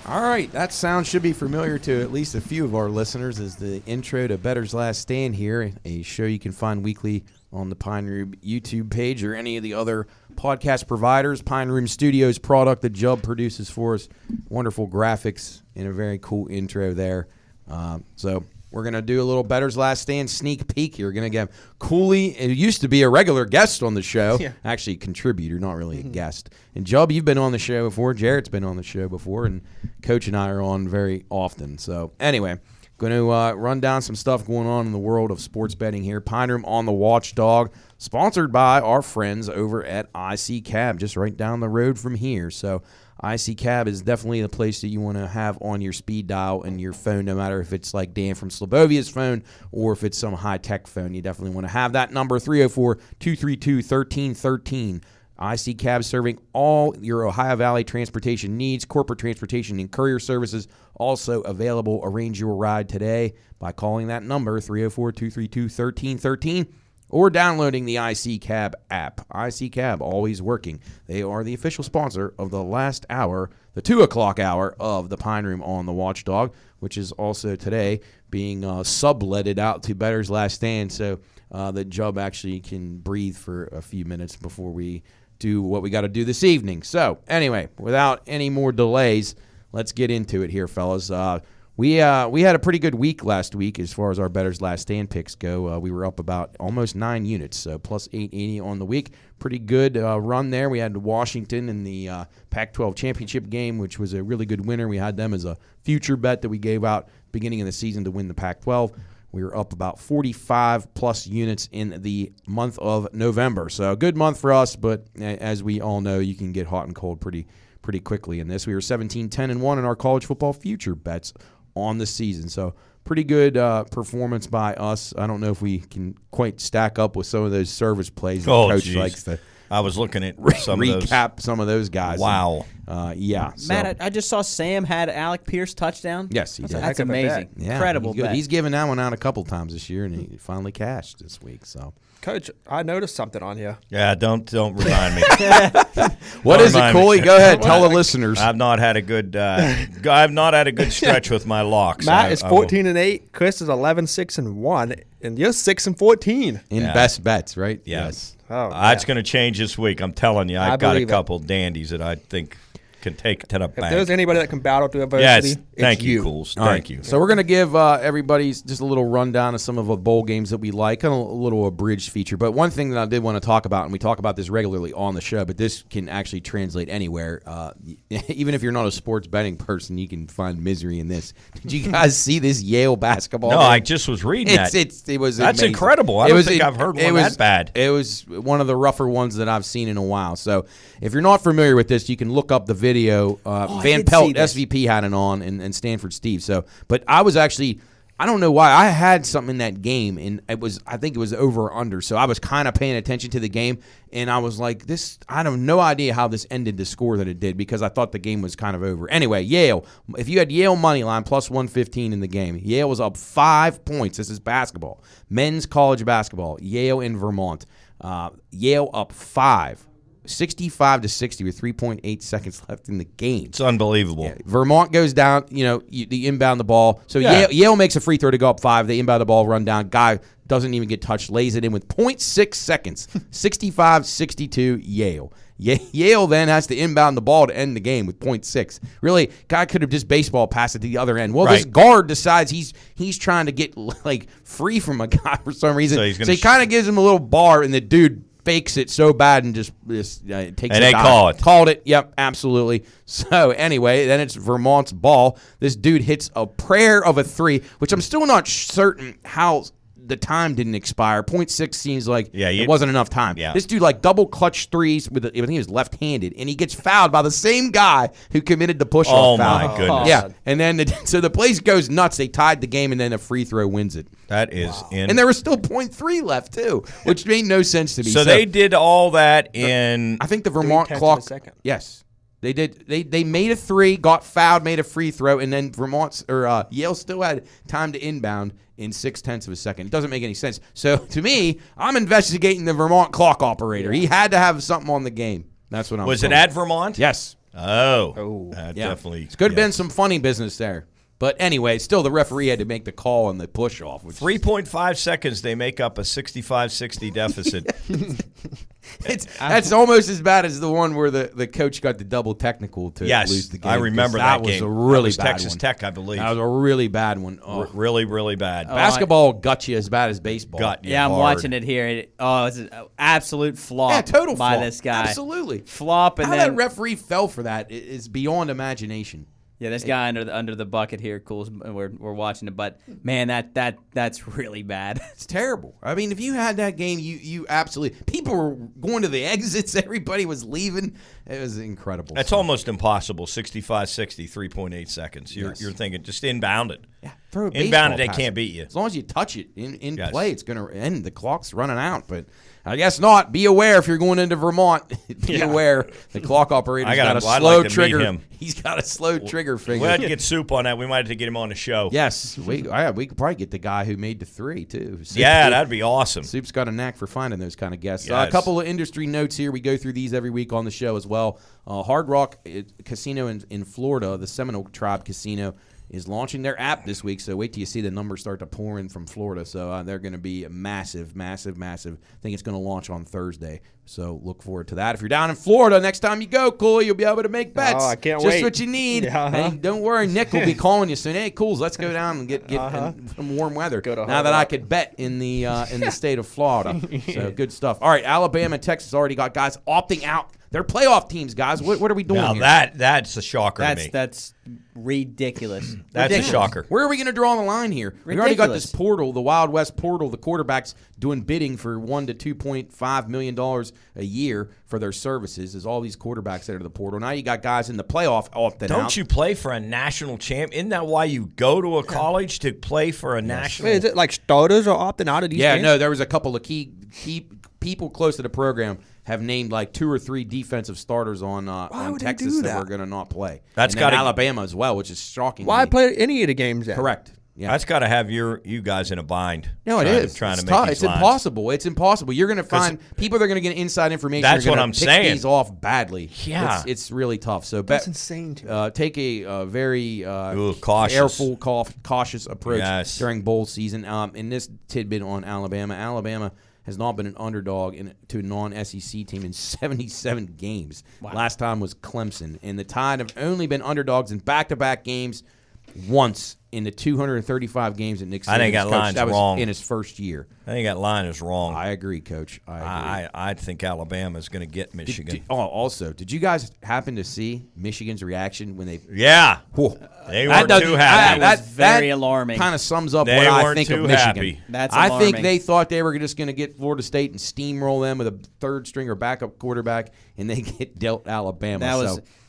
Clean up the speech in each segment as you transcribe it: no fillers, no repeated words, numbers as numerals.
All right, that sound should be familiar to at least a few of our listeners as the intro to Bettor's Last Stand here, a show you can find weekly on the Pine Room YouTube page or any of the other podcast providers. Pine Room Studios product that Jubb produces for us. Wonderful graphics and a very cool intro there. So we're going to do a little Bettor's Last Stand sneak peek. You're going to get Cooley. It used to be a regular guest on the show. Yeah. Actually, contributor, not really a guest. And Jubb, you've been on the show before. Jarrett's been on the show before. And Coach and I are on very often. So anyway, going to run down some stuff going on in the world of sports betting here. Pine Room on the Watchdog, sponsored by our friends over at IC Cab, just right down the road from here. So IC Cab is definitely the place that you want to have on your speed dial and your phone, no matter if it's like Dan from Slavovia's phone or if it's some high-tech phone. You definitely want to have that number, 304-232-1313. IC Cab serving all your Ohio Valley transportation needs, corporate transportation and courier services also available. Arrange your ride today by calling that number, 304-232-1313. or downloading the IC Cab app. IC Cab, always working. They are the official sponsor of the last hour, the 2 o'clock hour of the Pine Room on the Watchdog, which is also today being subletted out to Bettor's Last Stand, so that Jubb actually can breathe for a few minutes before we do what we got to do this evening. So, anyway, without any more delays, let's get into it here, fellas. We had a pretty good week last week as far as our Bettor's Last Stand picks go. We were up about almost 9 units, so plus 880 on the week. Pretty good run there. We had Washington in the Pac-12 championship game, which was a really good winner. We had them as a future bet that we gave out beginning of the season to win the Pac-12. We were up about 45-plus units in the month of November. So a good month for us, but as we all know, you can get hot and cold pretty quickly in this. We were 17-10-1 in our college football future bets on the season. So pretty good performance by us. I don't know if we can quite stack up with some of those service plays that Coach likes to. I was looking at some recap some of those guys. Wow. Yeah. Matt, I just saw Sam had Alec Pierce touchdown. Yes, he did. That's amazing. Yeah, incredible bet. He's given that one out a couple times this year, and he finally cashed this week. So, Coach, I noticed something on you. Yeah, don't remind me. What is it, Cooley? Go ahead, tell the listeners. I've not had a good stretch with my locks. Matt is 14-8. Chris is 11-6-1, and you're 6-14 in best bets, right? Yes. Oh, it's going to change this week. I'm telling you. I've got a couple dandies that I think can take to the bank. If there's anybody that can battle through adversity, yes, thank you, Cools. Thank you. So we're going to give everybody just a little rundown of some of the bowl games that we like, kind of a little abridged feature. But one thing that I did want to talk about, and we talk about this regularly on the show, but this can actually translate anywhere. Even if you're not a sports betting person, you can find misery in this. Did you guys see this Yale basketball game? I just was reading that. It was That's amazing. incredible. I don't think I've heard one that bad. It was one of the rougher ones that I've seen in a while. So if you're not familiar with this, you can look up the video. Van Pelt, SVP, had it on, and Stanford Steve. So, but I was actually, I don't know why, I had something in that game, and I think it was over or under. So I was kind of paying attention to the game, and I was like, I have no idea how this ended the score that it did, because I thought the game was kind of over. Anyway, Yale, if you had Yale money line plus 115 in the game, Yale was up 5 points. This is basketball, men's college basketball. Yale in Vermont, Yale up 5. 65-60 with 3.8 seconds left in the game. It's unbelievable. Yeah, Vermont goes down, the inbound the ball. So Yale makes a free throw to go up 5. They inbound the ball, run down. Guy doesn't even get touched, lays it in with 0.6 seconds. 65-62 Yale. Yale then has to inbound the ball to end the game with 0.6. Really, guy could have just baseball passed it to the other end. Well, This guard decides he's trying to get free from a guy for some reason. So he kind of gives him a little bar, and the dude fakes it so bad and just takes it. And they call it. Called it. Yep, absolutely. So anyway, then it's Vermont's ball. This dude hits a prayer of a 3, which I'm still not certain how the time didn't expire. 0.6 seems like it wasn't enough time. Yeah. This dude like double clutch threes I think he was left-handed, and he gets fouled by the same guy who committed the push-off foul. Oh my goodness! Yeah, and then so the place goes nuts. They tied the game, and then a free throw wins it. That is and there was still 0.3 left too, which made no sense to me. So they did all that in. I think the Vermont clock. Yes. They did. They made a three, got fouled, made a free throw, and then Yale still had time to inbound in 0.6 of a second. It doesn't make any sense. So to me, I'm investigating the Vermont clock operator. He had to have something on the game. That's what I'm. Was it at Vermont? Yes. Definitely. It could have been some funny business there. But anyway, still the referee had to make the call on the push-off. 3.5 seconds, they make up a 65-60 deficit. That's almost as bad as the one where the coach got the double technical to lose the game. I remember that That game. was a really that was bad Texas one. Tech, I believe. That was a really bad one. Oh. Really, really bad. Basketball got you as bad as baseball. I'm watching it here. It's an absolute flop. Total by flop. this guy. Absolutely Flop, and how then that referee fell for that is beyond imagination. Yeah, this guy under the bucket here, Cools. We're watching it, but man, that's really bad. It's terrible. I mean, if you had that game, you absolutely people were going to the exits. Everybody was leaving. It was incredible. That's almost impossible. 65-60, 3.8 seconds. You're thinking just inbound it. Yeah, throw a inbound it. They pass. can't beat you As long as you touch it in play, it's going to end. The clock's running out, but. I guess not. Be aware if you're going into Vermont. Be aware. The clock operator's got a slow trigger. He's got a slow trigger finger. We'll have to get Soup on that. We might have to get him on the show. Yes. We could probably get the guy who made the three, too. That'd be awesome. Soup's got a knack for finding those kind of guests. Yes. A couple of industry notes here. We go through these every week on the show as well. Hard Rock Casino in Florida, the Seminole Tribe Casino, is launching their app this week, so wait till you see the numbers start to pour in from Florida. So they're going to be massive, massive, massive. I think it's going to launch on Thursday, so look forward to that. If you're down in Florida, next time you go, Cooley, you'll be able to make bets. Oh, I can't wait. Just what you need. And don't worry, Nick will be calling you saying, hey, Cools, let's go down and get some warm weather. Now that I could bet in the state of Florida. So good stuff. All right, Alabama and Texas already got guys opting out. They're playoff teams, guys. What are we doing here? That's a shocker to me. That's ridiculous. That's a shocker. Where are we going to draw the line here? We already got this portal, the Wild West portal, the quarterbacks doing bidding for $1 to $2.5 million a year for their services as all these quarterbacks enter the portal. Now you got guys in the playoff opting out. Don't you play for a national champ? Isn't that why you go to a college to play for a national? Wait, is it like starters are opting out of these games? No, there was a couple of key people close to the program have named like 2 or 3 defensive starters on Texas that were going to not play. That's got Alabama as well, which is shocking. Why play any of the games then? Correct. Yeah. That's got to have you guys in a bind. No, it is. Trying to it's make tough. these It's lines. impossible. It's impossible. You're going to find people that are going to get inside information. That's what I'm pick saying. These off badly. Yeah, it's really tough. So that's insane. Take a very cautious, cautious approach during bowl season. In this tidbit on Alabama, Alabama has not been an underdog to a non-SEC team in 77 games. Wow. Last time was Clemson. And the Tide have only been underdogs in back-to-back games once in the 235 games that Nick Saban's I think that line's wrong. In his first year. I think that line is wrong. I agree, Coach. I think Alabama is going to get Michigan. Also, did you guys happen to see Michigan's reaction when they? Yeah, they weren't too happy. That was very alarming. Kind of sums up what I think of Michigan. Happy. That's alarming. I think they thought they were just going to get Florida State and steamroll them with a third string or backup quarterback, and they get dealt Alabama.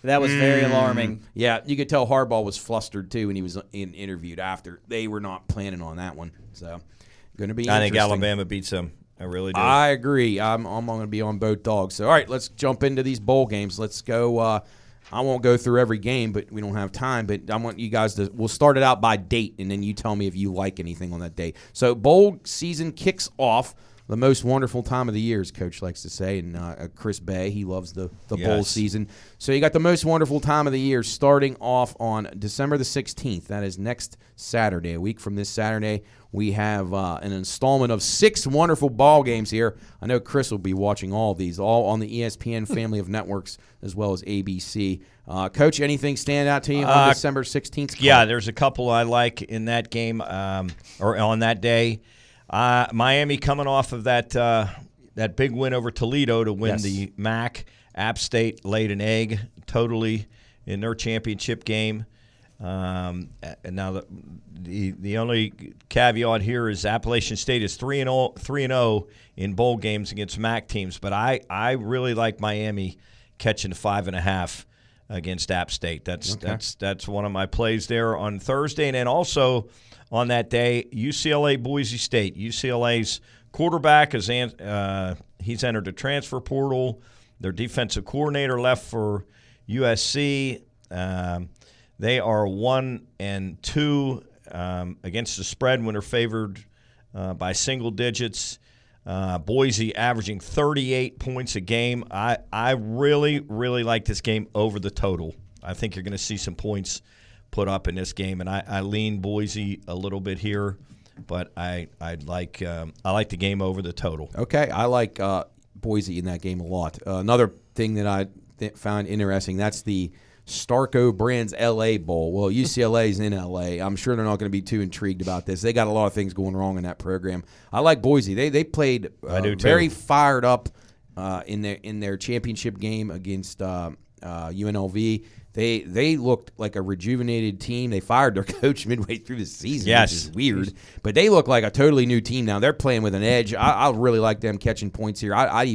That was very alarming. Yeah, you could tell Harbaugh was flustered too when he was interviewed after. They were not planning on that one, so going to be. I think Alabama beats them. I really do. I agree. I'm going to be on both dogs. So all right, let's jump into these bowl games. Let's go. I won't go through every game, but we don't have time. But I want you guys to. We'll start it out by date, and then you tell me if you like anything on that date. So bowl season kicks off. The most wonderful time of the year, as Coach likes to say, and Chris Bay, he loves the bowl season. So you got the most wonderful time of the year starting off on December the 16th. That is next Saturday. A week from this Saturday, we have an installment of 6 wonderful ball games here. I know Chris will be watching all of these, all on the ESPN family of networks as well as ABC. Coach, anything stand out to you on December 16th? Yeah, there's a couple I like in that game or on that day. Miami coming off of that big win over Toledo to win the MAC. App State laid an egg totally in their championship game. And now the only caveat here is Appalachian State is 3-0 in bowl games against MAC teams, but I really like Miami catching 5.5 against App State. That's one of my plays there on Thursday, and then also on that day, UCLA Boise State. UCLA's quarterback is he's entered the transfer portal. Their defensive coordinator left for USC. They are 1-2 against the spread when they're favored by single digits. Boise averaging 38 points a game. I really, really like this game over the total. I think you're going to see some points put up in this game, and I lean Boise a little bit here, but I like the game over the total. Okay, I like Boise in that game a lot. Another thing that I found interesting, that's the Starco Brands LA Bowl. Well, UCLA's in LA. I'm sure they're not going to be too intrigued about this. They got a lot of things going wrong in that program. I like Boise. They played very fired up in their championship game against UNLV. They looked like a rejuvenated team. They fired their coach midway through the season, which is weird. But they look like a totally new team now. They're playing with an edge. I really like them catching points here. I'd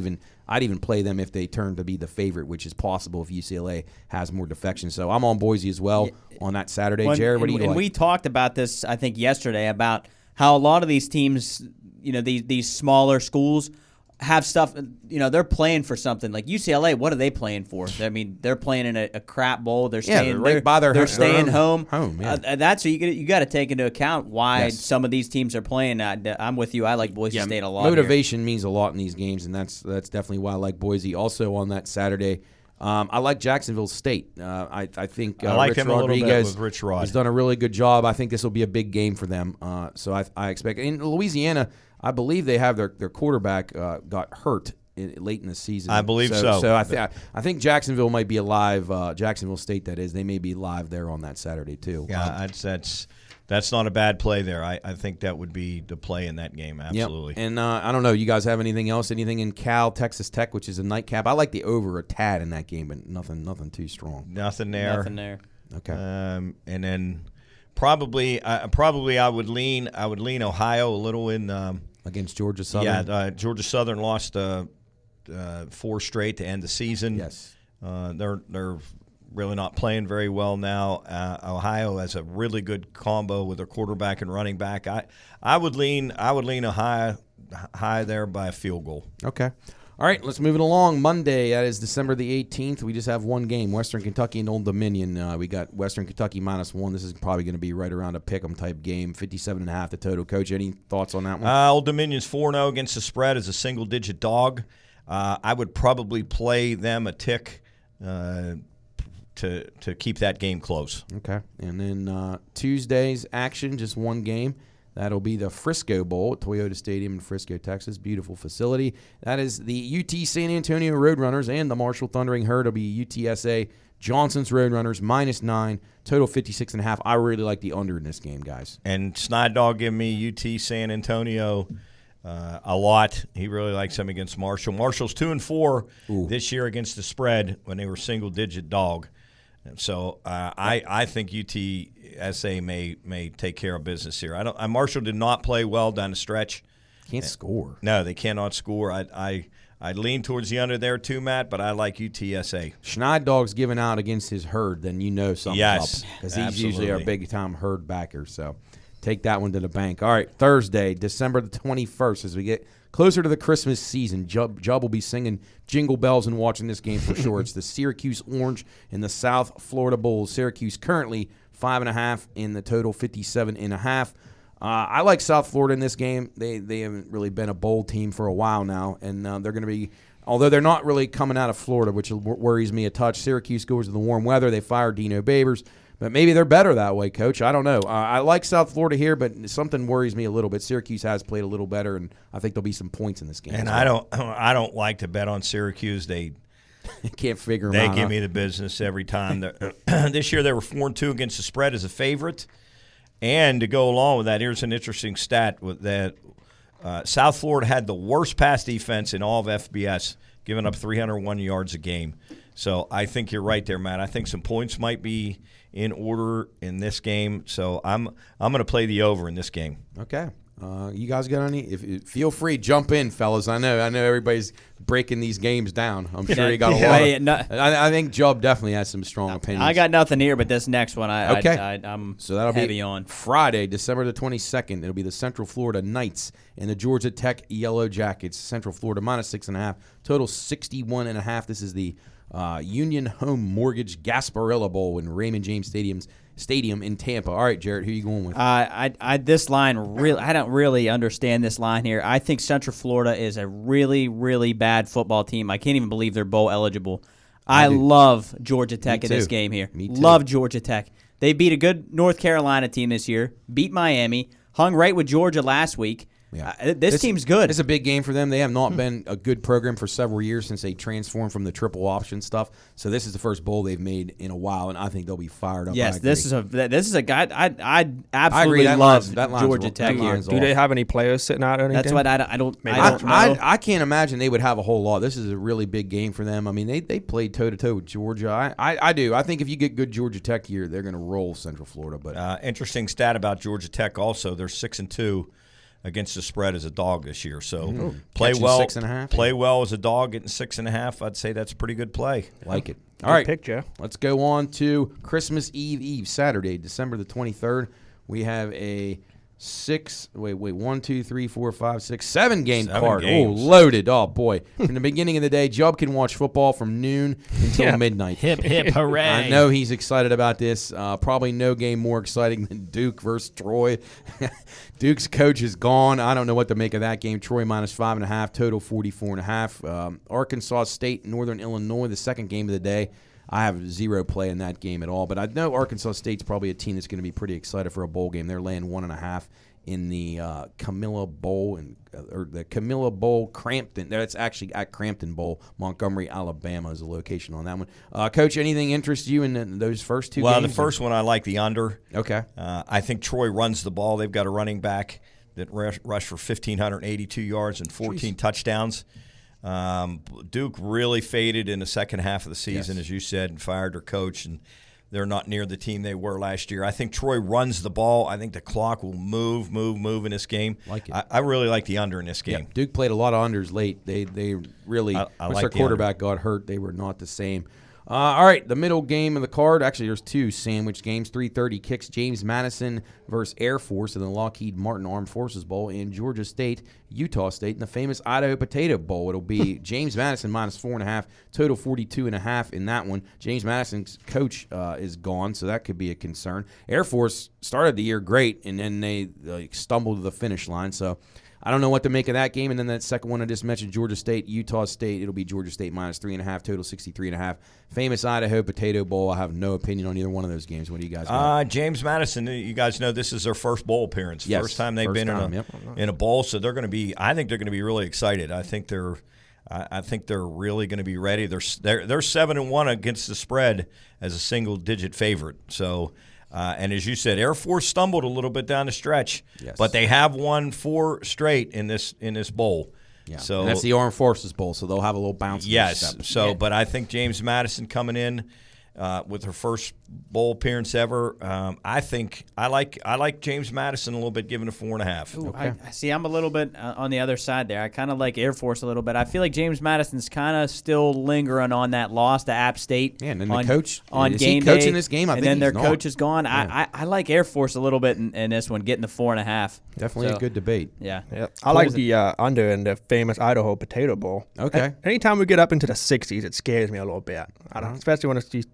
even play them if they turn to be the favorite, which is possible if UCLA has more defection. So I'm on Boise as well on that Saturday. Jared, what do you like? And we talked about this, I think, yesterday about how a lot of these teams, these smaller schools have stuff, they're playing for something. Like UCLA, what are they playing for? I mean, they're playing in a crap bowl. They're staying they're staying home. That's what you got to take into account why some of these teams are playing. I'm with you. I like Boise State a lot. Motivation means a lot in these games, and that's definitely why I like Boise. Also on that Saturday, I like Jacksonville State. I think I like Rich them Rodriguez a little bit with Rich Rod. Has done a really good job. I think this will be a big game for them. So I expect in Louisiana, I believe they have their quarterback got hurt late in the season. I believe so. So I think Jacksonville might be alive. Jacksonville State, that is, they may be live there on that Saturday too. Yeah, that's not a bad play there. I think that would be the play in that game. Absolutely. Yep. And I don't know. You guys have anything else? Anything in Cal, Texas Tech, which is a nightcap? I like the over a tad in that game, but nothing too strong. Nothing there. Okay. And then probably I would lean Ohio a little in against Georgia Southern. Yeah, Georgia Southern lost 4 straight to end the season. Yes. They're really not playing very well now. Ohio has a really good combo with their quarterback and running back. I would lean Ohio high there by a field goal. Okay. All right, let's move it along. Monday, that is December the 18th. We just have one game, Western Kentucky and Old Dominion. We got Western Kentucky -1. This is probably going to be right around a pick-em type game, 57.5 the total. Coach, any thoughts on that one? Old Dominion's 4-0 against the spread as a single-digit dog. I would probably play them a tick to keep that game close. Okay. And then Tuesday's action, just one game. That'll be the Frisco Bowl at Toyota Stadium in Frisco, Texas. Beautiful facility. That is the UT San Antonio Roadrunners and the Marshall Thundering Herd. It'll be UTSA Johnson's Roadrunners -9, total 56.5. I really like the under in this game, guys. And Snide Dog gave me UT San Antonio a lot. He really likes them against Marshall. Marshall's 2-4 this year against the spread when they were single-digit dog. So I think UTSA may take care of business here. Marshall did not play well down the stretch. Can't score. No, they cannot score. I lean towards the under there too, Matt, but I like UTSA. Schneid Dog's giving out against his herd, then you know something's yes, up. Because he's usually our big-time herd backer. So take that one to the bank. All right, Thursday, December the 21st, as we get closer to the Christmas season, Jubb will be singing Jingle Bells and watching this game for sure. It's the Syracuse Orange and the South Florida Bowl. Syracuse currently 5.5 in the total, 57.5. I like South Florida in this game. They haven't really been a bowl team for a while now, and they're going to be, although they're not really coming out of Florida, which worries me a touch. Syracuse goes to the warm weather. They fired Dino Babers. But maybe they're better that way, Coach. I don't know. I like South Florida here, but something worries me a little bit. Syracuse has played a little better, and I think there'll be some points in this game. And I don't like to bet on Syracuse. They can't figure them out. They give me the business every time. This year they were 4-2 against the spread as a favorite. And to go along with that, here's an interesting stat with that. South Florida had the worst pass defense in all of FBS, giving up 301 yards a game. So I think you're right there, Matt. I think some points might be in order in this game. So I'm going to play the over in this game. Okay. You guys got any? Feel free, jump in, fellas. I know everybody's breaking these games down. I'm sure you got a lot. I think Job definitely has some strong opinions. I got nothing here, but this next one, I'm so that'll heavy be on Friday, December the 22nd. It'll be the Central Florida Knights and the Georgia Tech Yellow Jackets. Central Florida -6.5, total 61.5. This is the Union Home Mortgage Gasparilla Bowl in Raymond James Stadium in Tampa. All right, Jarrett, who are you going with? This line really, I don't really understand this line here. I think Central Florida is a really, really bad football team. I can't even believe they're bowl eligible. I love Georgia Tech in this game here. Me too. Love Georgia Tech. They beat a good North Carolina team this year, beat Miami, hung right with Georgia last week. Yeah. This team's good. It's a big game for them. They have not been a good program for several years since they transformed from the triple option stuff. So this is the first bowl they've made in a while, and I think they'll be fired up. Yes, this is a guy. I absolutely love Georgia Tech here. Do they have any players sitting out or anything? That's what I don't know. I can't imagine they would have a whole lot. This is a really big game for them. I mean, they played toe-to-toe with Georgia. I do. I think if you get good Georgia Tech here, they're going to roll Central Florida. But interesting stat about Georgia Tech also, they're 6-2 against the spread as a dog this year. So play well. 6.5. Play well as a dog, getting 6.5. I'd say that's pretty good play. Like it. All right, picture. Let's go on to Christmas Eve, Saturday, December the 23rd. We have a 1, 2, 3, 4, 5, 6, 7 game card. Games. Oh, loaded. Oh, boy. From the beginning of the day, Job can watch football from noon until midnight. Hip, hip, hooray. I know he's excited about this. Probably no game more exciting than Duke versus Troy. Duke's coach is gone. I don't know what to make of that game. Troy -5.5, total 44.5. Arkansas State, Northern Illinois, the second game of the day. I have zero play in that game at all, but I know Arkansas State's probably a team that's going to be pretty excited for a bowl game. They're laying 1.5 in the Camilla Bowl or the Camilla Bowl Crampton. That's actually at Crampton Bowl, Montgomery, Alabama is the location on that one. Coach, anything interest you in those first two games? Well, the first one I like the under. Okay. I think Troy runs the ball. They've got a running back that rushed for 1,582 yards and 14 touchdowns. Duke really faded in the second half of the season, as you said, and fired their coach, and they're not near the team they were last year. I think Troy runs the ball. I think the clock will move in this game. Like it. I really like the under in this game. Yeah, Duke played a lot of unders late. They really, once like their quarterback got hurt, they were not the same. All right, the middle game of the card. Actually, there's two sandwich games. 3:30 kicks. James Madison versus Air Force in the Lockheed Martin Armed Forces Bowl, and Georgia State, Utah State in the famous Idaho Potato Bowl. It'll be James Madison -4.5, total 42.5 in that one. James Madison's coach is gone, so that could be a concern. Air Force started the year great, and then they stumbled to the finish line. So I don't know what to make of that game. And then that second one I just mentioned, Georgia State, Utah State. It'll be Georgia State -3.5, total 63.5. Famous Idaho Potato Bowl. I have no opinion on either one of those games. What do you guys got? James Madison, you guys know this is their first bowl appearance. Yes, first time they've been in a bowl, so they're going to be. I think they're going to be really excited. I think they're really going to be ready. They're 7-1 against the spread as a single-digit favorite. So. And as you said, Air Force stumbled a little bit down the stretch, but they have won 4 straight in this bowl. Yeah. So and that's the Armed Forces Bowl, so they'll have a little bounce. Yes. So, but I think James Madison coming in with her first bowl appearance ever. I like James Madison a little bit, giving a 4.5. Ooh, okay. I see. I'm a little bit on the other side there. I kind of like Air Force a little bit. I feel like James Madison's kind of still lingering on that loss to App State. Yeah, and then the coach on is game he coaching day, this game. I and think then their not. coach is gone. Yeah. I like Air Force a little bit in this one, getting the 4.5. Definitely a good debate. Yeah. Yep. I like the under in the famous Idaho Potato Bowl. Okay. Anytime we get up into the 60s, it scares me a little bit. I don't, especially when it's these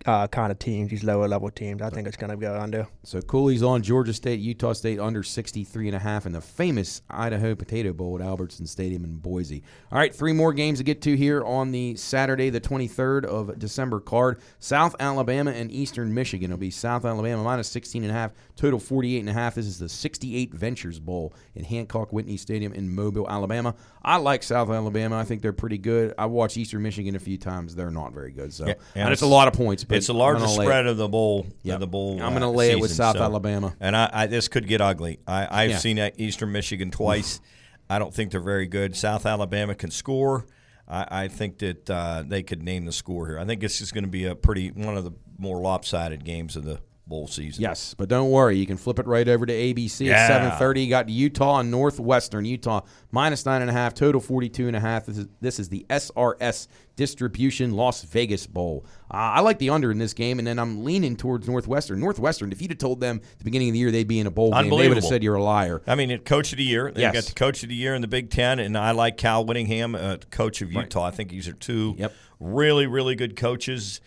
kind of teams, these lower level teams. I think it's going to go under. So Cooley's on Georgia State, Utah State under 63.5 in the famous Idaho Potato Bowl at Albertson Stadium in Boise. All right, 3 more games to get to here on the Saturday, the 23rd of December card. South Alabama and Eastern Michigan. It'll be South Alabama -16.5, total 48.5. This is the 68 Ventures Bowl in Hancock Whitney Stadium in Mobile, Alabama. I like South Alabama. I think they're pretty good. I've watched Eastern Michigan a few times. They're not very good. So and it's a lot of points. But it's the largest spread of the bowl. Yep. Of the bowl. I'm going to lay it with South so, Alabama. And this could get ugly. I've seen Eastern Michigan twice. I don't think they're very good. South Alabama can score. I think that they could name the score here. I think this is going to be one of the more lopsided games of the bowl season. Yes, but don't worry. You can flip it right over to ABC at 7:30. You got Utah and Northwestern. Utah -9.5, total 42.5. This is the SRS Distribution Las Vegas Bowl. I like the under in this game, and then I'm leaning towards Northwestern. Northwestern, if you'd have told them at the beginning of the year they'd be in a bowl game, they would have said you're a liar. I mean, Coach of the Year. They got the Coach of the Year in the Big Ten, and I like Cal Whittingham, coach of Utah. Right. I think these are two really, really good coaches.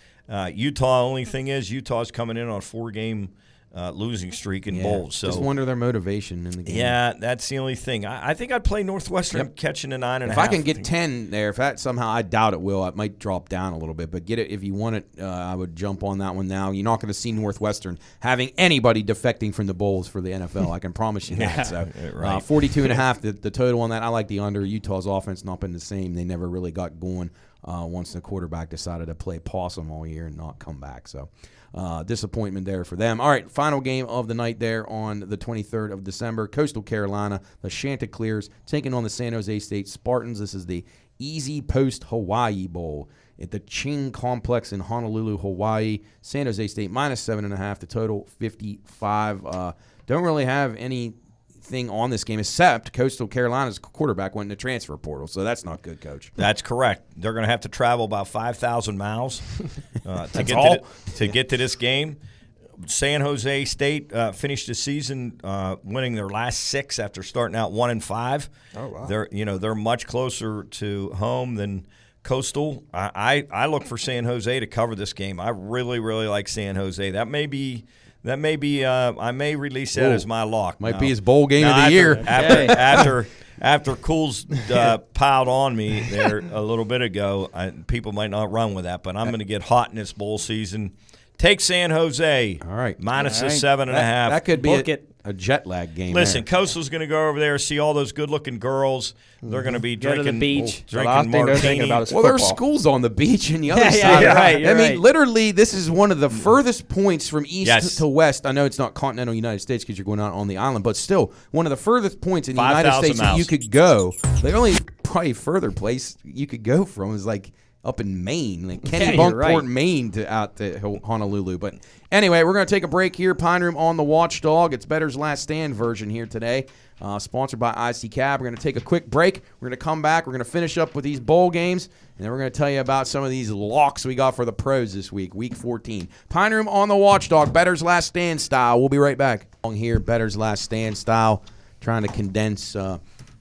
Utah, only thing is Utah's coming in on a 4-game losing streak in bowls. So just wonder their motivation in the game. Yeah, that's the only thing. I think I'd play Northwestern catching a 9.5. If I can get 10 there, if that somehow, I doubt it will. It might drop down a little bit, but get it if you want it. I would jump on that one now. You're not going to see Northwestern having anybody defecting from the bowls for the NFL. I can promise you that. So 42.5, the total on that. I like the under. Utah's offense not been the same. They never really got going once the quarterback decided to play possum all year and not come back. So disappointment there for them. All right, final game of the night there on the 23rd of December. Coastal Carolina, the Chanticleers, taking on the San Jose State Spartans. This is the Easy Post Hawaii Bowl at the Ching Complex in Honolulu, Hawaii. San Jose State -7.5, the total 55. Don't really have anything on this game except Coastal Carolina's quarterback went in the transfer portal, so that's not good, Coach. That's correct. They're going to have to travel about 5,000 miles to get to this game. San Jose State finished the season winning their last 6 after starting out 1-5. Oh wow! They're much closer to home than Coastal. I look for San Jose to cover this game. I really, really like San Jose. That may be. I may release that as my lock. Might be his bowl game of the year. After Cool's piled on me there a little bit ago, people might not run with that, but I'm going to get hot in this bowl season. Take San Jose. All right. -7.5. That could be a jet lag game. Listen, Coastal's going to go over there, see all those good-looking girls. They're going to be drinking to the beach. Drinking martini. Well, there's schools on the beach and the other side. Right. I mean, literally, this is one of the furthest points from east to west. I know it's not continental United States because you're going out on the island, but still, one of the furthest points in the United States that you could go. The only probably further place you could go from is like up in Maine, like Kennebunkport, Maine, out to Honolulu. But anyway, we're going to take a break here. Pine Room on the Watchdog. It's Bettor's Last Stand version here today, sponsored by IC Cab. We're going to take a quick break. We're going to come back. We're going to finish up with these bowl games, and then we're going to tell you about some of these locks we got for the pros this week, Week 14. Pine Room on the Watchdog, Bettor's Last Stand style. We'll be right back. Here, Bettor's Last Stand style, trying to condense.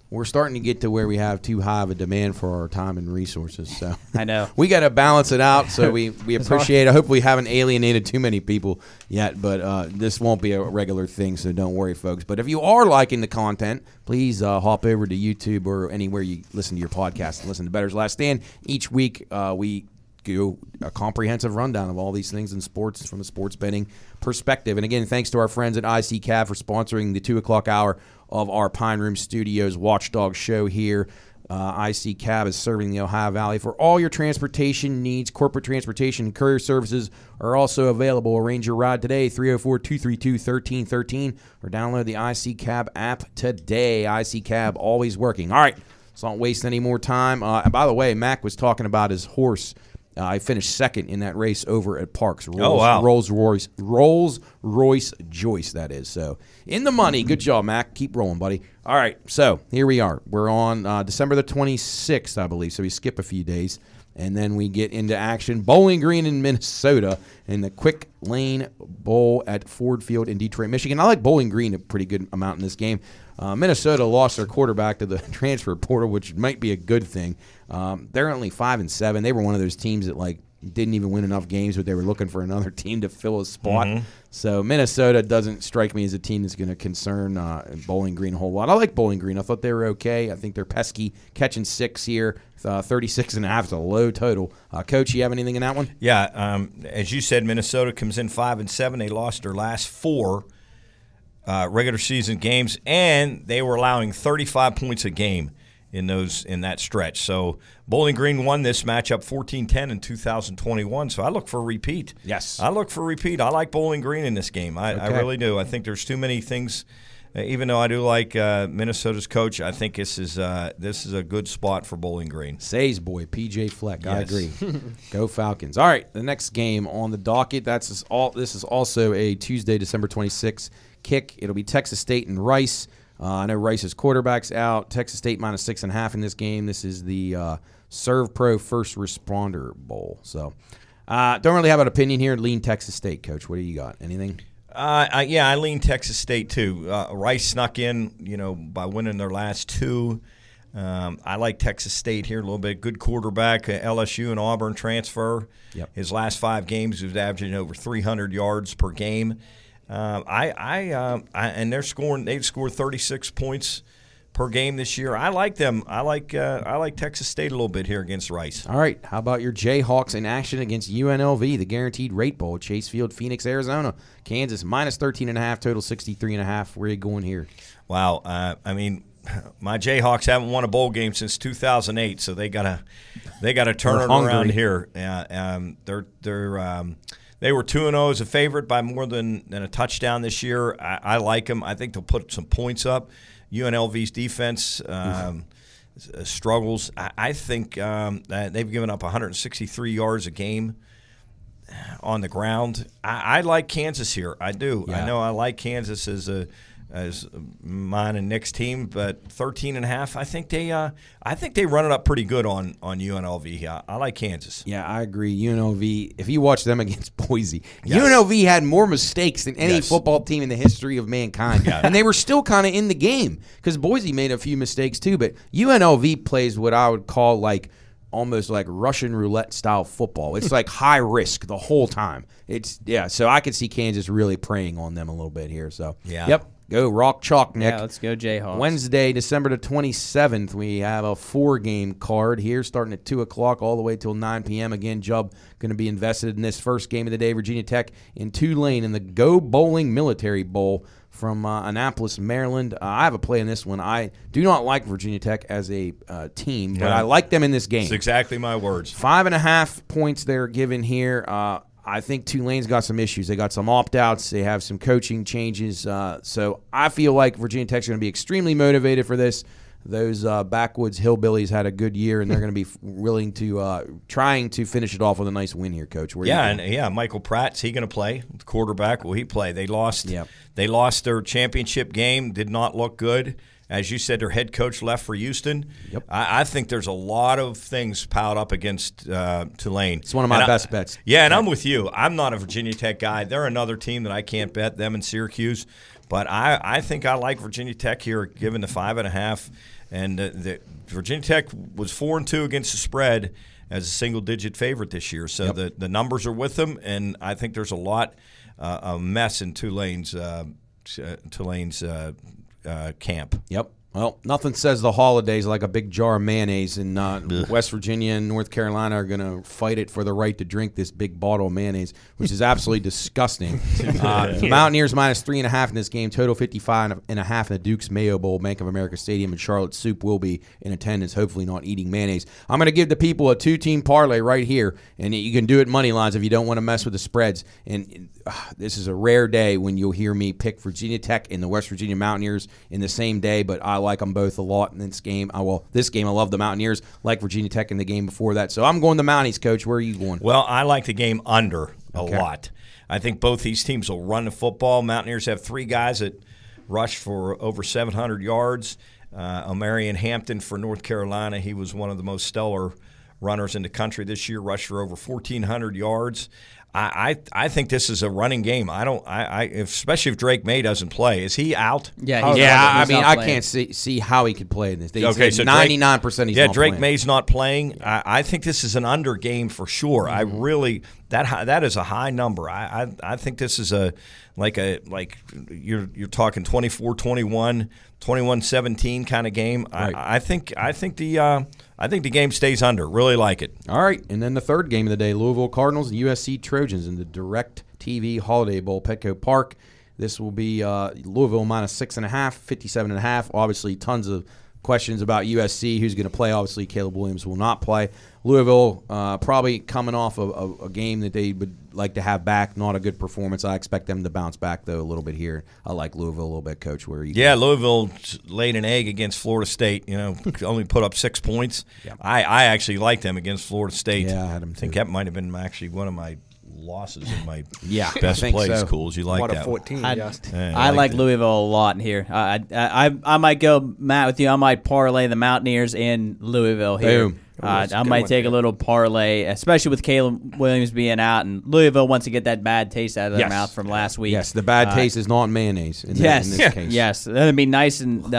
We're starting to get to where we have too high of a demand for our time and resources. So I know we got to balance it out. So we appreciate it. I hope we haven't alienated too many people yet, but this won't be a regular thing. So don't worry, folks. But if you are liking the content, please hop over to YouTube or anywhere you listen to your podcast and listen to Bettor's Last Stand. Each week we do a comprehensive rundown of all these things in sports from a sports betting perspective. And again, thanks to our friends at IC Cab for sponsoring the 2 o'clock hour of our Pine Room Studios Watchdog show here. IC Cab is serving the Ohio Valley for all your transportation needs. Corporate transportation and courier services are also available. Arrange your ride today, 304-232-1313, or download the IC Cab app today. IC Cab, always working. All right, let's not waste any more time. And by the way, Mac was talking about his horse. I finished second in that race over at Parks. Rolls Royce Joyce, that is. So in the money. Good job, Mac. Keep rolling, buddy. All right, so here we are. We're on December the 26th, I believe. So we skip a few days, and then we get into action. Bowling Green in Minnesota and the Quick Lane Bowl at Ford Field in Detroit, Michigan. I like Bowling Green a pretty good amount in this game. Minnesota lost their quarterback to the transfer portal, which might be a good thing. They're only 5-7. They were one of those teams that didn't even win enough games, but they were looking for another team to fill a spot. Mm-hmm. So Minnesota doesn't strike me as a team that's going to concern Bowling Green a whole lot. I like Bowling Green. I thought they were okay. I think they're pesky, catching 6 here. 36.5 is a low total. Coach, you have anything in that one? Yeah, as you said, Minnesota comes in 5-7. They lost their last 4 regular season games, and they were allowing 35 points a game in that stretch. So Bowling Green won this matchup 14-10 in 2021. So I look for a repeat. Yes, I look for a repeat. I like Bowling Green in this game. I really do. I think there's too many things even though I do like Minnesota's coach, I think this is a good spot for Bowling Green. Say's boy, PJ Fleck. Yes. I agree. Go Falcons. All right, the next game on the docket. This is also a Tuesday, December 26th kick. It'll be Texas State and Rice. I know Rice's quarterback's out. Texas State minus 6.5 in this game. This is the Serve Pro First Responder Bowl. So, don't really have an opinion here. Lean Texas State, Coach. What do you got? Anything? I lean Texas State too. Rice snuck in, by winning their last two. I like Texas State here a little bit. Good quarterback, LSU and Auburn transfer. Yep. His last 5 games, he was averaging over 300 yards per game. And they've scored 36 points per game this year. I like them. I like Texas State a little bit here against Rice. All right. How about your Jayhawks in action against UNLV, the Guaranteed Rate Bowl, Chase Field, Phoenix, Arizona, Kansas minus 13.5, total 63.5. Where are you going here? Wow. My Jayhawks haven't won a bowl game since 2008, so they gotta turn it around here. They were 2-0 as a favorite by more than a touchdown this year. I like them. I think they'll put some points up. UNLV's defense struggles. I think that they've given up 163 yards a game on the ground. I like Kansas here. I do. Yeah. I know I like Kansas as mine and Nick's team, but 13.5. I think they run it up pretty good on UNLV. I like Kansas. Yeah, I agree. UNLV, if you watch them against Boise, Yes. UNLV had more mistakes than any Yes. football team in the history of mankind. Yeah. And they were still kind of in the game because Boise made a few mistakes too. But UNLV plays what I would call almost like Russian roulette style football. It's like high risk the whole time. So I could see Kansas really preying on them a little bit here. So, Yeah. Yep. Go Rock Chalk, Nick. Yeah, let's go Jayhawks. Wednesday, December the 27th, we have a 4-game card here starting at 2 o'clock all the way till 9 p.m. Again, Jubb going to be invested in this first game of the day. Virginia Tech in Tulane in the Go Bowling Military Bowl from Annapolis, Maryland. I have a play in this one. I do not like Virginia Tech as a team, but I like them in this game. That's exactly my words. 5.5 points they're given here. I think Tulane's got some issues. They got some opt-outs. They have some coaching changes. So I feel like Virginia Tech's going to be extremely motivated for this. Those backwoods hillbillies had a good year, and they're going to be willing to trying to finish it off with a nice win here, Coach. Michael Pratt's he going to play? The quarterback, will he play? They lost. Yep. They lost their championship game. Did not look good. As you said, their head coach left for Houston. Yep. I think there's a lot of things piled up against Tulane. It's one of my best bets. Yeah, and I'm with you. I'm not a Virginia Tech guy. They're another team that I can't bet, them in Syracuse. But I think I like Virginia Tech here, given the 5.5. And the Virginia Tech was 4-2 against the spread as a single-digit favorite this year. So the numbers are with them, and I think there's a mess in Tulane's camp. Yep. Well, nothing says the holidays like a big jar of mayonnaise, and West Virginia and North Carolina are going to fight it for the right to drink this big bottle of mayonnaise, which is absolutely disgusting. The Mountaineers minus 3.5 in this game, total 55.5 in the Duke's Mayo Bowl, Bank of America Stadium, and Charlotte Soup will be in attendance, hopefully not eating mayonnaise. I'm going to give the people a 2-team parlay right here, and you can do it money lines if you don't want to mess with the spreads. And this is a rare day when you'll hear me pick Virginia Tech and the West Virginia Mountaineers in the same day, but I like them both a lot in this game. I love the Mountaineers, like Virginia Tech in the game before that. So I'm going the Mounties, Coach. Where are you going? Well, I like the game under a lot. I think both these teams will run the football. Mountaineers have 3 guys that rush for over 700 yards. Omarion Hampton for North Carolina, he was one of the most stellar runners in the country this year, rushed for over 1,400 yards. I think this is a running game. Especially if Drake May doesn't play. Is he out? Yeah, I can't see how he could play in this. So 99% he's not Drake playing. May's not playing. I think this is an under game for sure. I really that is a high number. I think this is you're talking 24-21, 21-17 kind of game. Right. I think the game stays under. Really like it. All right, and then the third game of the day, Louisville Cardinals and USC Trojans in the Direct TV Holiday Bowl, Petco Park. This will be Louisville minus 6.5, 57.5. Obviously, tons of questions about USC, who's going to play. Obviously, Caleb Williams will not play. Louisville probably coming off of a game that they would like to have back. Not a good performance. I expect them to bounce back, though, a little bit here. I like Louisville a little bit, Coach. Where are you? Yeah, Louisville laid an egg against Florida State. Only put up 6 points. Yeah. I actually liked them against Florida State. Yeah, I had them too. I think that might have been actually one of my losses in my best plays. So. Cools, you like what that? 14. I like Louisville a lot here. I might go, Matt, with you. I might parlay the Mountaineers in Louisville here. Boom. I might take a little parlay, especially with Caleb Williams being out, and Louisville wants to get that bad taste out of their mouth from last week. Yes, the bad taste is not mayonnaise in this case. Yes, that'd be nice and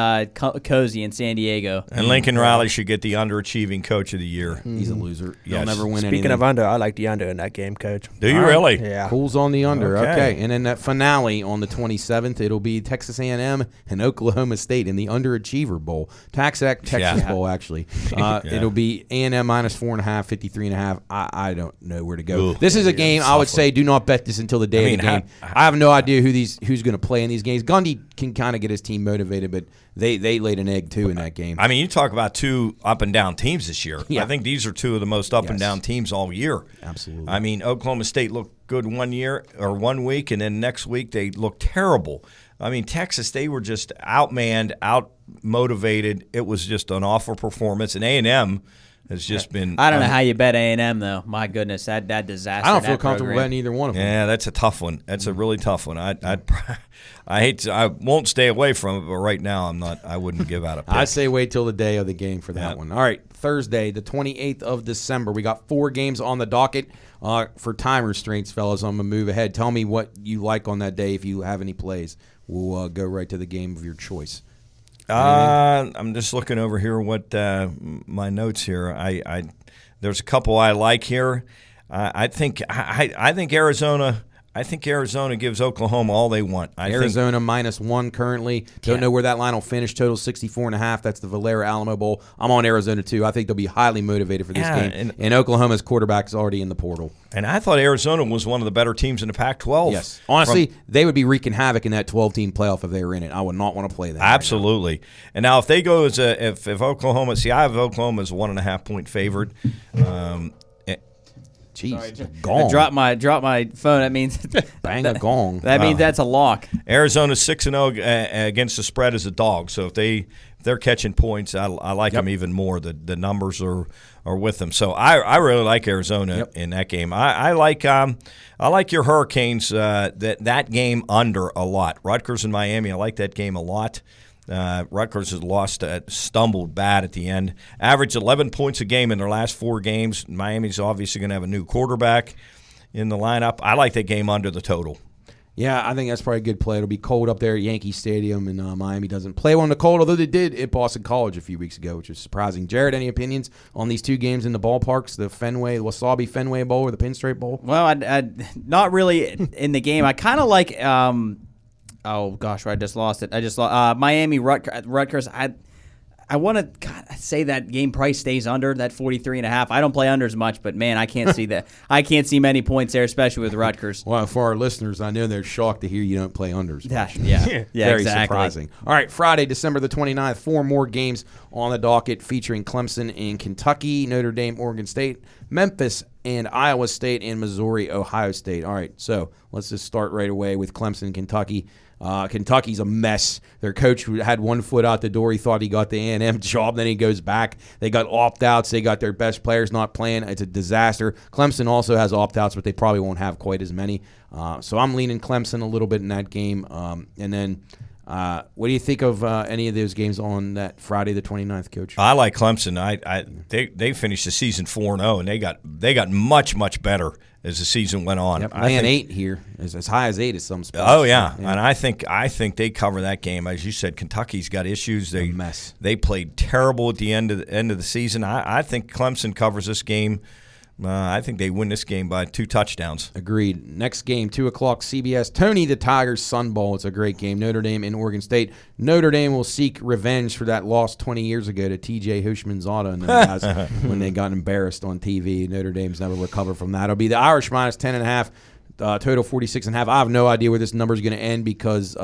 cozy in San Diego. And Lincoln Riley should get the underachieving coach of the year. He's a loser. He'll Yes. never win anything. Speaking of under, I like the under in that game, Coach. Do you really? Yeah. Cool's on the under. Okay. And then that finale on the 27th, it'll be Texas A&M and Oklahoma State in the Underachiever Bowl. Texas Bowl, actually. It'll be A&M minus 4.5, 53.5. I don't know where to go. Ooh, this is a game I would say do not bet this until the day of the game. I have no idea who's going to play in these games. Gundy can kind of get his team motivated, but they laid an egg too in that game. I mean, you talk about two up and down teams this year. Yeah. I think these are two of the most up and down teams all year. Absolutely. I mean, Oklahoma State looked good 1 year or 1 week, and then next week they looked terrible. I mean, Texas, they were just outmanned, out-motivated. It was just an awful performance. And A&M has just been. I don't know how you bet A&M though. My goodness, that disaster. I don't feel comfortable betting either one of them. Yeah, that's a tough one. That's a really tough one. I won't stay away from it, but right now I wouldn't give out a pick. I say wait till the day of the game for that one. All right, Thursday, the 28th of December. We got 4 games on the docket. For time restraints, fellas, I'm going to move ahead. Tell me what you like on that day if you have any plays. We'll go right to the game of your choice. I'm just looking over here what my notes here. There's a couple I like here. I think Arizona. I think Arizona gives Oklahoma all they want. Arizona -1 currently. Don't know where that line will finish. Total 64.5. That's the Valera Alamo Bowl. I'm on Arizona too. I think they'll be highly motivated for this game. And Oklahoma's quarterback is already in the portal. And I thought Arizona was one of the better teams in the Pac-12. Yes. Honestly, they would be wreaking havoc in that 12-team playoff if they were in it. I would not want to play that. Absolutely. Right, and now if they go as if Oklahoma, I have Oklahoma as a 1.5-point favorite. Jeez, gong. I dropped my phone. That means bang a gong. That means that's a lock. Arizona's 6-0 against the spread as a dog. So if they're catching points, I like them even more. The numbers are with them. So I really like Arizona in that game. I like your Hurricanes that game under a lot. Rutgers and Miami. I like that game a lot. Rutgers has stumbled bad at the end. Averaged 11 points a game in their last 4 games. Miami's obviously going to have a new quarterback in the lineup. I like that game under the total. Yeah, I think that's probably a good play. It'll be cold up there at Yankee Stadium, and Miami doesn't play well in the cold, although they did at Boston College a few weeks ago, which is surprising. Jarrett, any opinions on these 2 games in the ballparks, the Wasabi Fenway Bowl or the Pinstripe Bowl? Well, I not really in the game. I kind of like oh gosh, I just lost it. I just lost Miami Rutgers. I want to say that game price stays under that 43.5. I don't play unders much, but man, I can't see that. I can't see many points there, especially with Rutgers. Well, for our listeners, I know they're shocked to hear you don't play unders. Yeah, very exactly. surprising. All right, Friday, December the 29th, 4 more games on the docket featuring Clemson and Kentucky, Notre Dame, Oregon State, Memphis and Iowa State, and Missouri, Ohio State. All right, so let's just start right away with Clemson, Kentucky. Kentucky's a mess. Their coach had 1 foot out the door. He thought he got the A&M job. Then he goes back. They got opt-outs. They got their best players not playing. It's a disaster. Clemson also has opt-outs, but they probably won't have quite as many. So I'm leaning Clemson a little bit in that game. And then what do you think of any of those games on that Friday the 29th, Coach? I like Clemson. They finished the season 4-0, and they got much better as the season went on. Yep, I think 8 here, as high as 8 is some spots. Oh yeah, and I think they cover that game. As you said, Kentucky's got issues. A mess. They played terrible at the end of the season. I think Clemson covers this game. I think they win this game by 2 touchdowns. Agreed. Next game, 2 o'clock, CBS. Tony the Tigers Sun Bowl. It's a great game. Notre Dame and Oregon State. Notre Dame will seek revenge for that loss 20 years ago to T.J. Hushmanzada and those guys when they got embarrassed on TV. Notre Dame's never recovered from that. It'll be the Irish minus 10.5. Total 46.5. I have no idea where this number is going to end because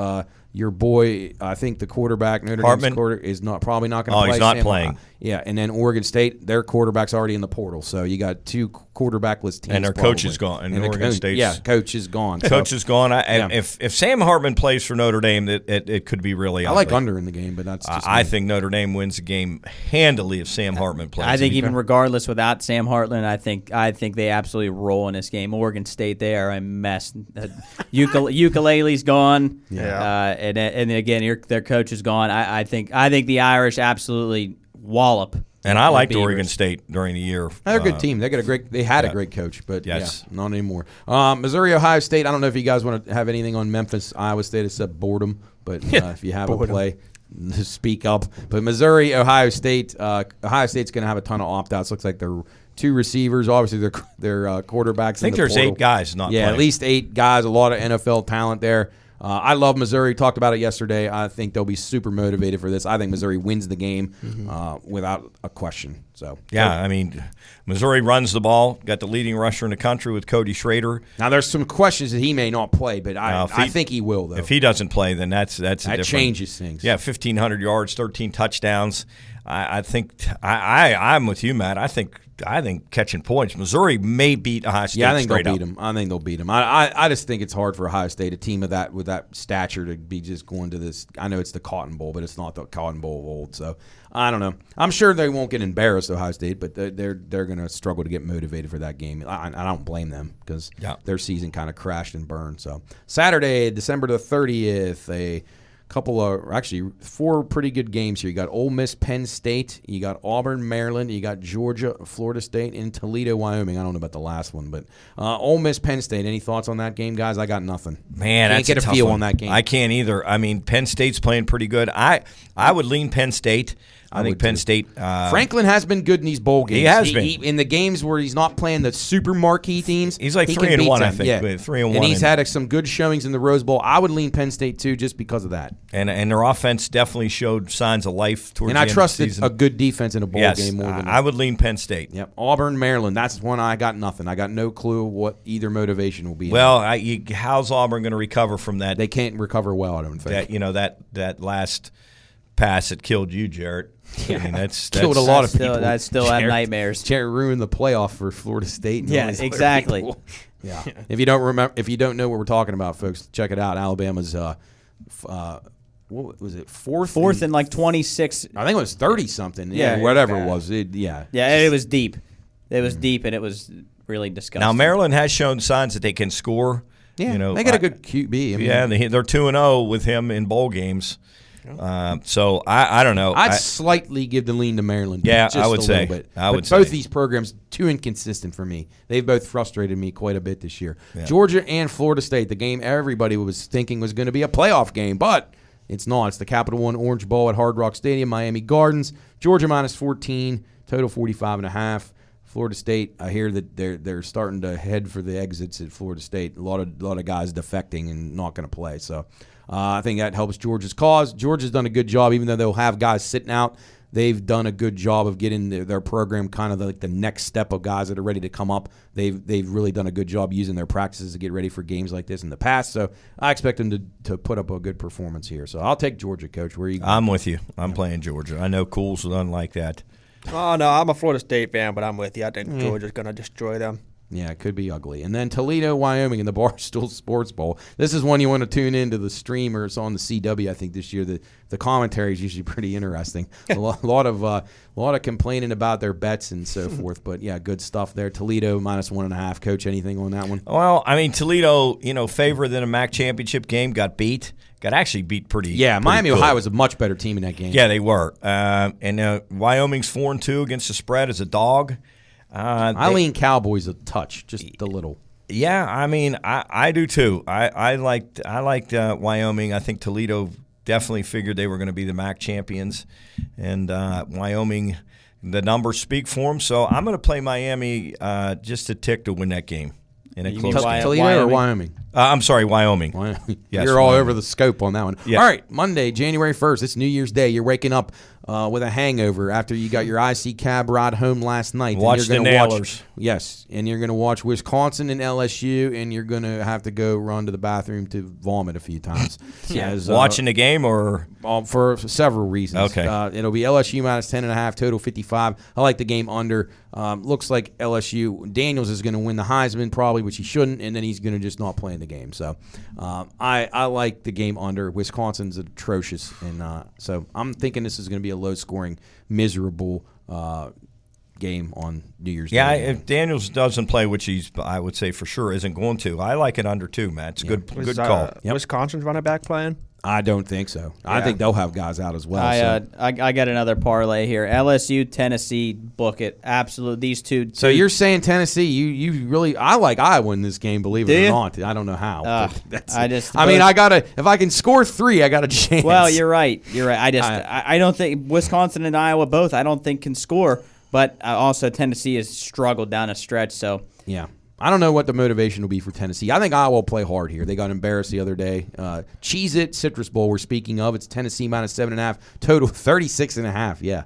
Your boy, I think the quarterback, Notre Dame's quarter, is probably not going to play. Oh, he's not playing. Yeah, and then Oregon State, their quarterback's already in the portal. So you got 2 quarterbackless teams. And their coach is gone. And Oregon State's coach is gone. Coach is gone. If Sam Hartman plays for Notre Dame, it could be really ugly. I like under in the game, but that's just I think Notre Dame wins the game handily if Sam Hartman plays. I think even regardless without Sam Hartman, I think they absolutely roll in this game. Oregon State, they are a mess. Ukulele's gone. Yeah. And again, their coach is gone. I think the Irish absolutely wallop. And I liked Oregon State during the year. They're a good team. They had a great coach, but yes. Not anymore. Missouri, Ohio State. I don't know if you guys want to have anything on Memphis, Iowa State except boredom, but if you have a play, speak up. But Missouri, Ohio State. Ohio State's going to have a ton of opt-outs. Looks like they're 2 receivers. Obviously, their quarterbacks. I think there's portal. 8 guys not playing. At least 8 guys. A lot of NFL talent there. I love Missouri. Talked about it yesterday. I think they'll be super motivated for this. I think Missouri wins the game without a question. So I mean, Missouri runs the ball. Got the leading rusher in the country with Cody Schrader. Now there's some questions that he may not play, but I think he will though. If he doesn't play, then that changes things. Yeah, 1,500 yards, 13 touchdowns. I think I'm with you, Matt. I think catching points. Missouri may beat Ohio State. Yeah, I think they'll beat them. I think they'll beat them. I just think it's hard for Ohio State, a team with that stature, to be just going to this. I know it's the Cotton Bowl, but it's not the Cotton Bowl of old. So I don't know. I'm sure they won't get embarrassed, Ohio State, but they're going to struggle to get motivated for that game. I don't blame them because their season kind of crashed and burned. So Saturday, December the 30th, couple of, actually 4 pretty good games here. You got Ole Miss, Penn State. You got Auburn, Maryland. You got Georgia, Florida State, and Toledo, Wyoming. I don't know about the last one, but Ole Miss, Penn State. Any thoughts on that game, guys? I got nothing. Man, can't get a feel on that game. I can't either. I mean, Penn State's playing pretty good. I would lean Penn State. I think Penn State. Franklin has been good in these bowl games. He has been in the games where he's not playing the super marquee teams. He's like 3-1, I think. Yeah. 3-1, and he's had some good showings in the Rose Bowl. I would lean Penn State too, just because of that. And their offense definitely showed signs of life towards the end of the season. And I trusted a good defense in a bowl game more than I would lean Penn State. Yep. Auburn, Maryland. That's one I got nothing. I got no clue what either motivation will be. Well, how's Auburn going to recover from that? They can't recover well, I don't think. That last pass that killed you, Jarrett. Yeah. I mean, that's killed a lot of people. I still have nightmares. Jarrett ruined the playoff for Florida State. Yeah, exactly. Yeah. If you don't know what we're talking about, folks, check it out. Alabama's what was it? Fourth and like 26. I think it was 30 something. Yeah, whatever it was. It was deep. It was deep, and it was really disgusting. Now Maryland has shown signs that they can score. Yeah, they got a good QB. They're 2-0 with him in bowl games. So I don't know. I'd slightly give the lean to Maryland. Yeah, just I would say. Bit. I would both say. these programs too inconsistent for me. They've both frustrated me quite a bit this year. Yeah. Georgia and Florida State, the game everybody was thinking was going to be a playoff game, but it's not. It's the Capital One Orange Bowl at Hard Rock Stadium, Miami Gardens. Georgia minus 14, total 45.5. Florida State, I hear that they're starting to head for the exits at Florida State. A lot of guys defecting and not going to play. So I think that helps Georgia's cause. Georgia's done a good job, even though they'll have guys sitting out. They've done a good job of getting their program kind of like the next step of guys that are ready to come up. They've really done a good job using their practices to get ready for games like this in the past. So I expect them to put up a good performance here. So I'll take Georgia, Coach. Where are you going? I'm with you. I'm playing Georgia. I know Cool's done like that. Oh, no, I'm a Florida State fan, but I'm with you. I think Georgia's going to destroy them. Yeah, it could be ugly. And then Toledo, Wyoming in the Barstool Sports Bowl. This is one you want to tune into the stream, or it's on the CW, I think, this year. The commentary is usually pretty interesting. A lot of complaining about their bets and so forth. But, yeah, good stuff there. Toledo minus 1.5. Coach, anything on that one? Well, I mean, Toledo, favored in a MAC championship game, got actually beat pretty. Yeah, Miami, good. Ohio was a much better team in that game. Yeah, they were. And Wyoming's 4-2 against the spread as a dog. I lean Cowboys a touch, just a little. Yeah, I mean, I do too. I liked Wyoming. I think Toledo definitely figured they were going to be the MAC champions, and Wyoming, the numbers speak for them. So I'm going to play Miami just a tick to win that game. in a You close mean game. Toledo or Wyoming? I'm sorry, Wyoming. Yes, You're all Wyoming. over the scope on that one. Yes. All right, Monday, January 1st. It's New Year's Day. You're waking up with a hangover after you got your IC cab ride home last night. Watch and the you're gonna Nailers. Yes, and you're going to watch Wisconsin and LSU, and you're going to have to go run to the bathroom to vomit a few times. Watching the game or for several reasons. Okay. It'll be LSU minus 10.5, total 55. I like the game under. Looks like LSU, Daniels is going to win the Heisman probably, which he shouldn't, and then he's going to just not play in the game. So I like the game under. Wisconsin's atrocious, and so I'm thinking this is going to be a low-scoring, miserable game on New Year's Day. Yeah, if Daniels doesn't play, which I would say for sure isn't going to, I like it under too, Matt. It's a good call. Wisconsin's running back playing? I don't think so. Yeah. I think they'll have guys out as well. I got another parlay here. LSU, Tennessee, book it. Absolute. These two. So you're saying Tennessee? You really? I like Iowa in this game. Believe it or not, I don't know how. I mean, I gotta. If I can score 3, I got a chance. Well, you're right. I don't think Wisconsin and Iowa both. I don't think can score. But also Tennessee has struggled down a stretch. So yeah. I don't know what the motivation will be for Tennessee. I think Iowa will play hard here. They got embarrassed the other day. Cheez-It Citrus Bowl we're speaking of. It's Tennessee minus 7.5. Total 36.5. Yeah.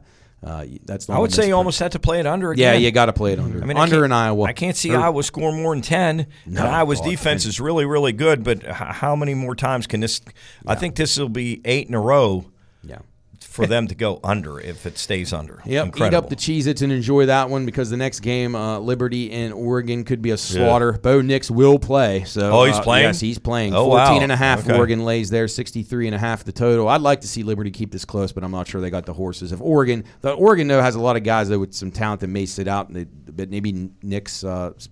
That's. I would say you almost have to play it under again. Yeah, you got to play it under. I mean, under in Iowa. I can't see Iowa scoring more than 10. No, and Iowa's defense is really, really good. But how many more times can this? Yeah. I think this will be 8 in a row. Yeah. For them to go under if it stays under. Yep, incredible. Eat up the Cheez-Its and enjoy that one because the next game, Liberty and Oregon, could be a slaughter. Yeah. Bo Nix will play. So, he's playing? Yes, he's playing. Oh, 14.5 okay. Oregon lays there, 63.5 the total. I'd like to see Liberty keep this close, but I'm not sure they got the horses. If Oregon, though, has a lot of guys though with some talent that may sit out, but maybe Nix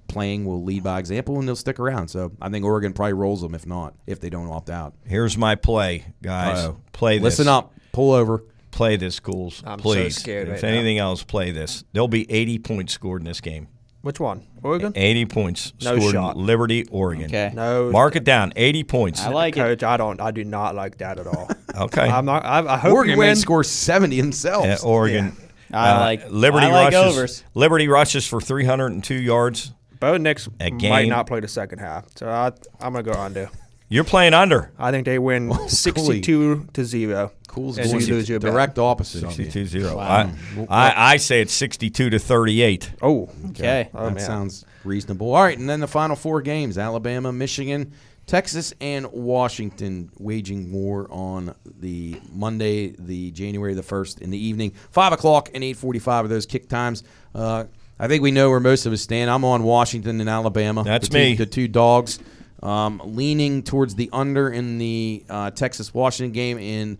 playing will lead by example and they'll stick around. So I think Oregon probably rolls them if they don't opt out. Here's my play, guys. Play this. Listen up. Pull over. Play this, Schools. I'm please. So scared if right anything now. else, play this. There'll be 80 points scored in this game. Which one? Oregon? 80 points No scored shot. in Liberty, Oregon. Okay. No. Mark it down. 80 points. I like Coach, it. I do not like that at all. Okay. I'm not. I hope Oregon you win. may score 70 themselves. Yeah, Oregon. I Liberty like rushes. overs. Liberty rushes for 302 yards. Bo Nix A might game. not play the second half, so I'm gonna go under. You're playing under. I think they win 62-0. Cool's And going you lose your bet. direct opposite of you. 62-0. Wow. I say it's 62-38. Oh, Okay. Oh, That man. sounds reasonable. All right, and then the final 4 games: Alabama, Michigan, Texas, and Washington waging war on the Monday, the January the 1st in the evening. 5 o'clock and 8:45 are those kick times. I think we know where most of us stand. I'm on Washington and Alabama. That's the me. two dogs. Leaning towards the under in the Texas-Washington game, and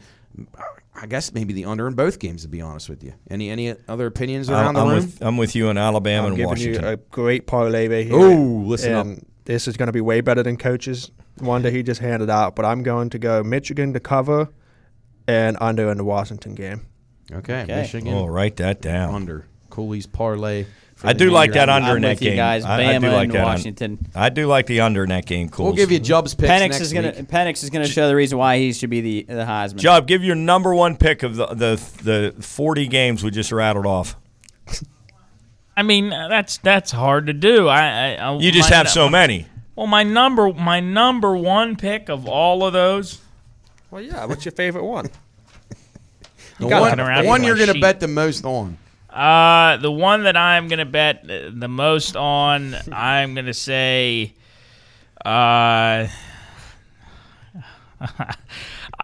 I guess maybe the under in both games, to be honest with you. Any other opinions around the room? I'm with you on Alabama I'm and giving Washington. you a great parlay right here. Oh, listen and up. This is going to be way better than Coach's one that he just handed out, but I'm going to go Michigan to cover and under in the Washington game. Okay, Michigan. Oh, write that down. Under. Cooley's parlay. I do like that under I'm in that with you game. guys. I do Bama like and that Washington. I do like the under in that game, Cool. We'll give you Jubb's picks next week. Penix is gonna show the reason why he should be the Heisman. Jubb, give your number one pick of the 40 games we just rattled off. I mean, that's hard to do. You just have so many. Well, my number one pick of all of those. Well, yeah. What's your favorite one? The looking around one for you're my going to sheet. bet the most on. The one that I'm going to bet the most on, I'm going to say,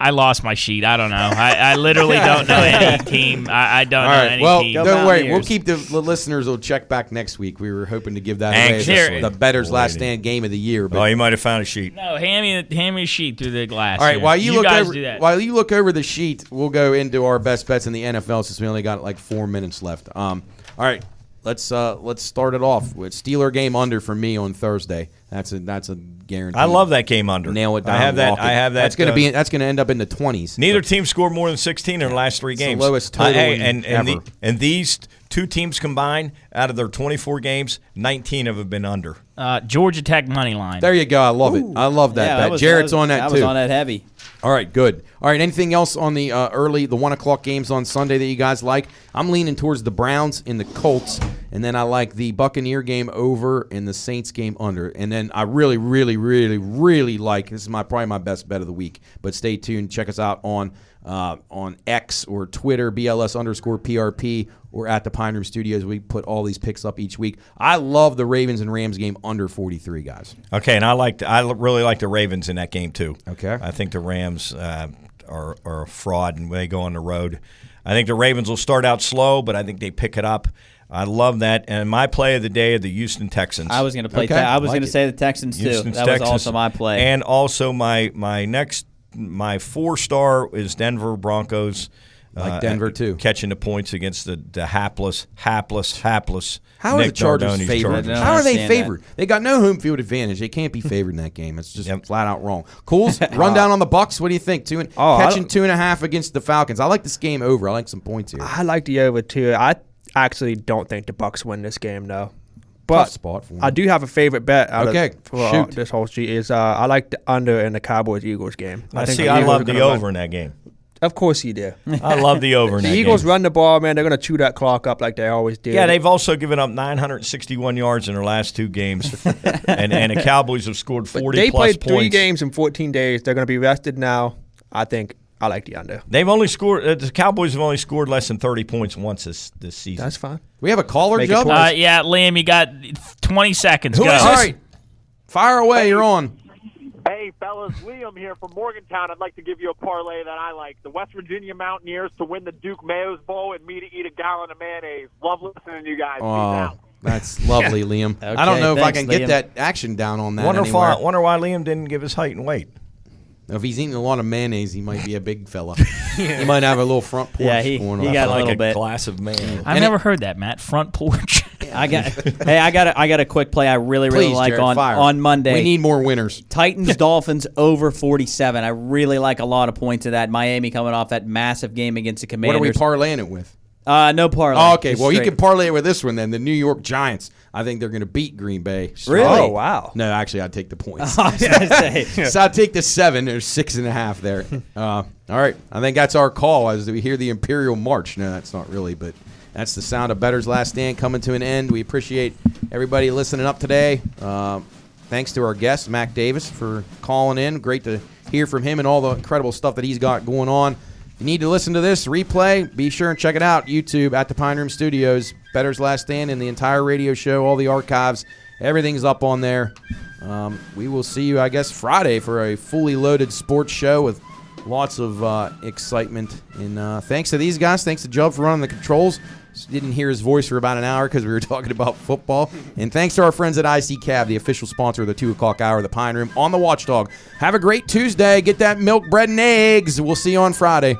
I lost my sheet. I don't know. I literally don't know any team. I don't know any team. Go Don't worry. Mountaineers. We'll keep the listeners will check back next week. We were hoping to give that Anxiously. away. The Bettor's Last Waiting. Stand game of the year. But Oh, you might have found a sheet. No, hand me a sheet through the glass. all right, here. while you guys do that. look over the sheet, we'll go into our best bets in the NFL since we only got like 4 minutes left. All right, let's start it off with Steeler game under for me on Thursday. That's a guarantee. I love that game under. Nail it down. I have that. lock it. I have that. That's gonna end up in the 20s. Neither team scored more than 16 in their last 3 It's the games. lowest total and ever. these 2 teams combined, out of their 24 games, 19 of them have been under. Georgia Tech money line. There you go. I love it. I love that. Yeah, bet. Jarrett's on that I too. was on that heavy. All right, good. All right, anything else on the the 1 o'clock games on Sunday that you guys like? I'm leaning towards the Browns and the Colts, And then I like the Buccaneer game over and the Saints game under. And then I really, really, really, really like, this is probably my best bet of the week, but stay tuned. Check us out on X or Twitter, BLS_PRP, or at the Pine Room Studios. We put all these picks up each week. I love the Ravens and Rams game under 43, guys. Okay, and I really like the Ravens in that game too. Okay. I think the Rams are a fraud and they go on the road. I think the Ravens will start out slow, but I think they pick it up. I love that. And my play of the day are the Houston Texans. I was going to play. I was going to say the Texans too. Houston's that Texans. was also my play. And also my 4-star is Denver Broncos. I like Denver too. Catching the points against the hapless. How are Nick the Chargers Dardone's favored? Chargers. How are they favored? They got no home field advantage. They can't be favored in that game. It's just flat out wrong. Cools, run down on the Bucs. What do you think? Catching 2.5 against the Falcons. I like this game over. I like some points here. I like the over too. I actually don't think the Bucs win this game though. But Tough spot for them. I do have a favorite bet for shoot. this whole sheet is I like the under in the Cowboys-Eagles game. I think love Eagles are the gonna over run. in that game. Of course you do. I love the over in The that Eagles game. run the ball, man. They're going to chew that clock up like they always do. Yeah, they've also given up 961 yards in their last 2 games, and the Cowboys have scored 40 But they plus played points. 3 games in 14 days. They're going to be rested now. I think I like the under. They've only scored. The Cowboys have only scored less than 30 points once this season. That's fine. We have a caller, Make it Joe? twice. Yeah, Liam, you got 20 seconds. Who Go. is this? All right. Fire away. You're on. Hey, fellas, Liam here from Morgantown. I'd like to give you a parlay that I like. The West Virginia Mountaineers to win the Duke Mayo's Bowl and me to eat a gallon of mayonnaise. Love listening to you guys. Peace out. That's lovely, Liam. Okay, I don't know if I thanks, can Liam. get that action down on that Wonder anywhere. why Liam didn't give his height and weight. If he's eating a lot of mayonnaise, he might be a big fella. He might have a little front porch Yeah, he going got on. a like little a bit. glass of mayo. I've never heard that, Matt. Front porch. I got a quick play I really Please, like Jarrett, fire. on Monday. We need more winners. Titans Dolphins over 47. I really like a lot of points of that. Miami coming off that massive game against the What are Commanders. we parlaying it with? No parlay. Oh, okay. Just Well, you straight. can parlay it with this one then. The New York Giants. I think they're going to beat Green Bay. Really? Oh, wow. No, actually, I'd take the points. I was gonna say. So I'd take the 7. There's 6.5 there. All right. I think that's our call as we hear the Imperial March. No, that's not really, but that's the sound of Bettor's Last Stand coming to an end. We appreciate everybody listening up today. Thanks to our guest, Mac Davis, for calling in. Great to hear from him and all the incredible stuff that he's got going on. If you need to listen to this replay, be sure and check it out. YouTube at the Pine Room Studios. Bettor's Last Stand and the entire radio show, all the archives. Everything's up on there. We will see you, I guess, Friday for a fully loaded sports show with lots of excitement. And thanks to these guys. Thanks to Jubb for running the controls. Didn't hear his voice for about an hour because we were talking about football. And thanks to our friends at IC Cab, the official sponsor of the 2 o'clock hour of the Pine Room on the Watchdog. Have a great Tuesday. Get that milk, bread, and eggs. We'll see you on Friday.